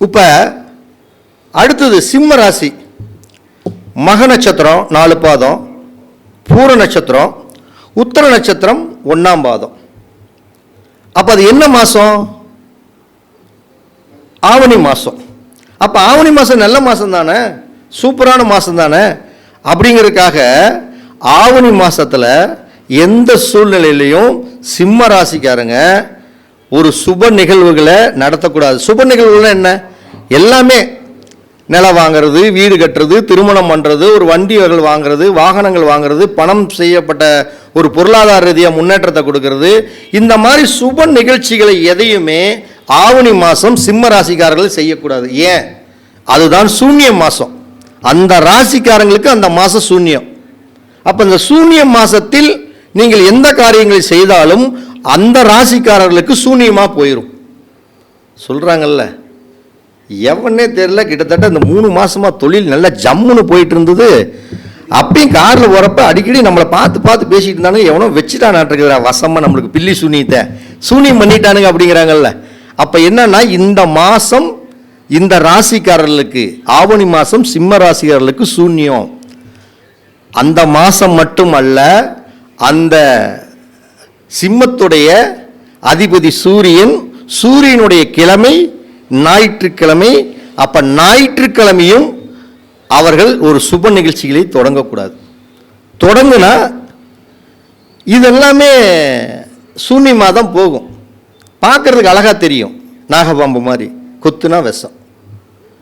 இப்போ அடுத்தது சிம்ம ராசி. மக நட்சத்திரம் 4 பாதம், பூர நட்சத்திரம், உத்தர நட்சத்திரம் 1ஆம் பாதம். அப்போ அது என்ன மாதம்? ஆவணி மாதம். அப்போ ஆவணி மாதம் நல்ல மாதம் தானே, சூப்பரான மாதம் தானே. அப்படிங்கிறதுக்காக ஆவணி மாதத்தில் எந்த சூழ்நிலையிலையும் சிம்ம ராசிக்காரங்க ஒரு சுப நிகழ்வுகளை நடத்தக்கூடாது. சுப நிகழ்வுகள் என்ன? எல்லாமே நிலம் வாங்கிறது, வீடு கட்டுறது, திருமணம் பண்ணுறது, ஒரு வண்டிகள் வாங்கிறது, வாகனங்கள் வாங்கிறது, பணம் செய்யப்பட்ட ஒரு பொருளாதார ரீதியாக முன்னேற்றத்தை கொடுக்கறது, இந்த மாதிரி சுப நிகழ்ச்சிகளை எதையுமே ஆவணி மாதம் சிம்ம ராசிக்காரர்கள் செய்யக்கூடாது. ஏன்? அதுதான் சூன்ய மாதம். அந்த ராசிக்காரங்களுக்கு அந்த மாதம் சூன்யம். அப்போ இந்த சூன்ய மாதத்தில் நீங்கள் எந்த காரியங்களை செய்தாலும் அந்த ராசிக்காரர்களுக்கு சூன்யமாக போயிடும். சொல்கிறாங்கல்ல, எவனே தெரியல, கிட்டத்தட்ட இந்த 3 மாதமாக தொழில் நல்லா ஜம்முன்னு போயிட்டு இருந்தது. அப்பயும் காரில் போகிறப்ப அடிக்கடி நம்மளை பார்த்து பார்த்து பேசிகிட்டு இருந்தானுங்க, எவனோ வச்சுட்டானாட்டுருக்குறா வசமாக நம்மளுக்கு பில்லி சூனியத்தை சூனியம் பண்ணிட்டானுங்க அப்படிங்கிறாங்கல்ல. அப்போ என்னன்னா, இந்த மாதம் இந்த ராசிக்காரர்களுக்கு ஆவணி மாதம் சிம்ம ராசிக்காரர்களுக்கு சூன்யம். அந்த மாதம் மட்டும் அல்ல, அந்த சிம்மத்துடைய அதிபதி சூரியன், சூரியனுடைய கிழமை ஞாயிற்றுக்கிழமை. அப்போ ஞாயிற்றுக்கிழமையும் அவர்கள் ஒரு சுப நிகழ்ச்சிகளை தொடங்கக்கூடாது. தொடங்குனா இதெல்லாமே சூன்யமாக தான் போகும். பார்க்கறதுக்கு அழகாக தெரியும், நாகபாம்பு மாதிரி, கொத்துனா விஷம்.